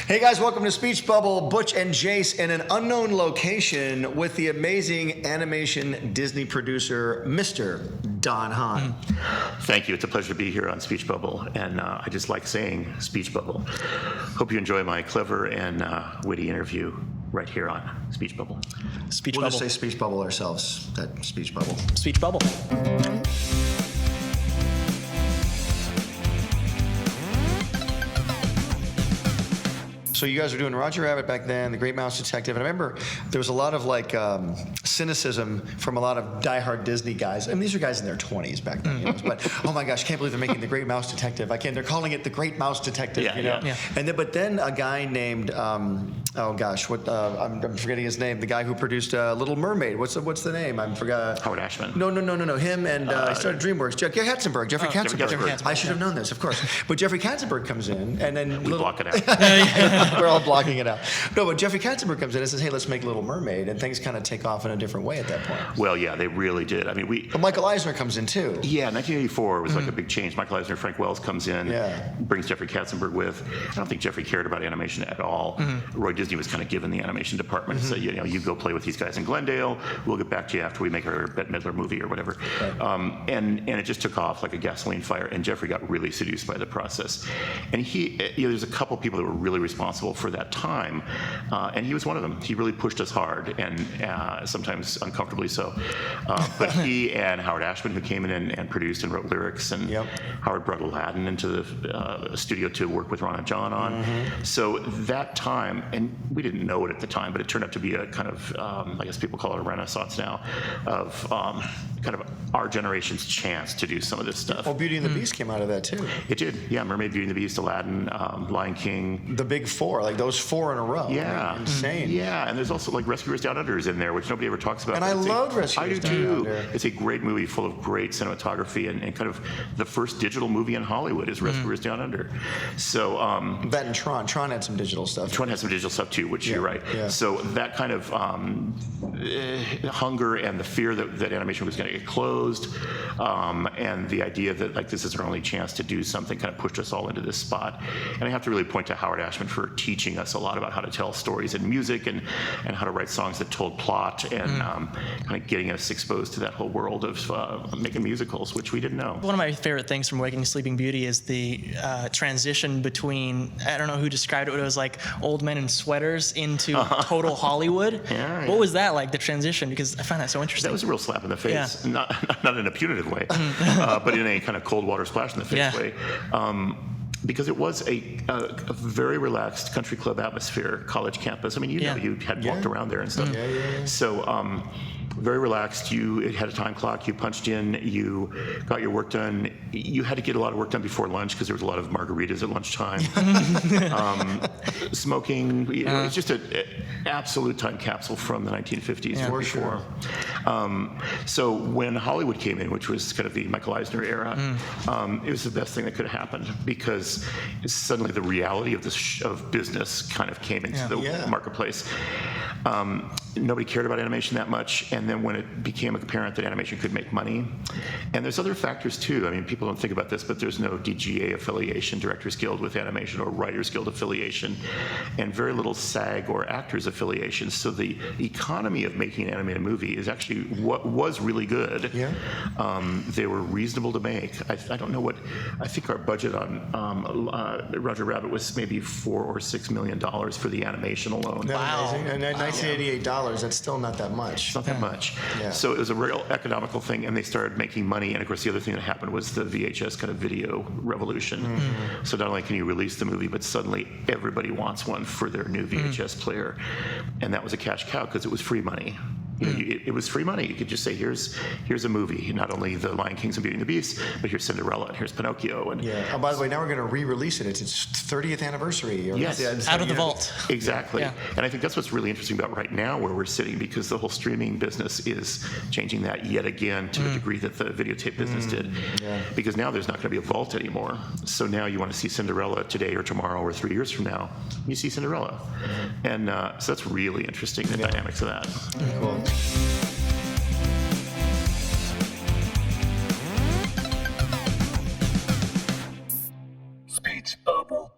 Hey guys, welcome to Speech Bubble. Butch and Jace in an unknown location with the amazing animation Disney producer, Mr. Don Hahn. Thank you. It's a pleasure to be here on Speech Bubble, and I just like saying Speech Bubble. Hope you enjoy my clever and witty interview right here on Speech Bubble. We'll just say Speech Bubble ourselves. That Speech Bubble. Speech Bubble. So you guys were doing Roger Rabbit back then, The Great Mouse Detective, and I remember there was a lot of cynicism from a lot of diehard Disney guys. I mean, these are guys in their 20s back then, you know. But oh my gosh, I can't believe they're making The Great Mouse Detective. They're calling it The Great Mouse Detective, you know. Yeah. And but then a guy named I'm forgetting his name. The guy who produced Little Mermaid. What's the name? I forgot. Howard Ashman. No. Him and he started DreamWorks. Jeffrey Katzenberg. I should have known this, of course. But Jeffrey Katzenberg comes in, and then we block it out. We're all blocking it out. No, but Jeffrey Katzenberg comes in and says, "Hey, let's make Little Mermaid," and things kind of take off in a different way at that point. Well, yeah, they really did. I mean, But Michael Eisner comes in too. Yeah, 1984 was like a big change. Michael Eisner, Frank Wells comes in, brings Jeffrey Katzenberg with. I don't think Jeffrey cared about animation at all. Roy Disney was kind of given the animation department and said, you go play with these guys in Glendale. We'll get back to you after we make our Bette Midler movie or whatever. Right. And it just took off like a gasoline fire. And Jeffrey got really seduced by the process. And there's a couple people that were really responsible for that time. And he was one of them. He really pushed us hard, and sometimes uncomfortably so. But he and Howard Ashman, who came in and produced and wrote lyrics, and Howard brought Aladdin into the studio to work with Ron and John on. So that time, and we didn't know it at the time, but it turned out to be a kind of, I guess people call it a renaissance now, of kind of our generation's chance to do some of this stuff. Well, Beauty and the Beast came out of that too. It did, yeah. Mermaid, Beauty and the Beast, Aladdin, Lion King. The big four, like those four in a row. Yeah. Right? Insane. Yeah, and there's also like Rescuers Down Under is in there, which nobody ever talks about. And I love Rescuers Down Under. It's a great movie full of great cinematography, and kind of the first digital movie in Hollywood is Rescuers Down Under. So that and Tron. Tron had some digital stuff. Tron had some digital stuff too, which you're right. Yeah. So that kind of hunger and the fear that animation was going to get closed, and the idea that like this is our only chance to do something kind of pushed us all into this spot. And I have to really point to Howard Ashman for teaching us a lot about how to tell stories in music and how to write songs that told plot, and kind of getting us exposed to that whole world of making musicals, which we didn't know. One of my favorite things from Waking Sleeping Beauty is the transition between, I don't know who described it, but it was like old men in sweaters into total Hollywood. What was that like, the transition? Because I found that so interesting. That was a real slap in the face, not in a punitive way, but in a kind of cold water splash in the face way. Because it was a very relaxed country club atmosphere, college campus. I mean, you know, you had walked around there and stuff. So very relaxed. It had a time clock. You punched in. You got your work done. You had to get a lot of work done before lunch because there was a lot of margaritas at lunchtime. Smoking. It was just an absolute time capsule from the 1950s. For sure. So when Hollywood came in, which was kind of the Michael Eisner era, it was the best thing that could have happened, because suddenly the reality of business kind of came into the marketplace. Nobody cared about animation that much, and then when it became apparent that animation could make money, and there's other factors too. I mean, people don't think about this, but there's no DGA affiliation, Directors Guild with animation, or Writers Guild affiliation, and very little SAG or Actors affiliation. So the economy of making an animated movie is actually what was really good. They were reasonable to make. I don't know what, I think our budget on Roger Rabbit was maybe $4 or $6 million for the animation alone. Wow. And $1988, that's still not that much. It's not that much. So it was a real economical thing, and they started making money. And of course, the other thing that happened was the VHS kind of video revolution. So not only can you release the movie, but suddenly everybody wants one for their new VHS player. And that was a cash cow because it was free money. It was free money. You could just say, here's a movie, not only The Lion King and Beauty and the Beast, but here's Cinderella and here's Pinocchio. And oh, by the way, now we're going to re-release it. It's its 30th anniversary. Out of the vault. Exactly. And I think that's what's really interesting about right now where we're sitting, because the whole streaming business is changing that yet again to a degree that the videotape business did. Because now there's not going to be a vault anymore. So now you want to see Cinderella today or tomorrow or 3 years from now, you see Cinderella. And so that's really interesting, the dynamics of that. Cool.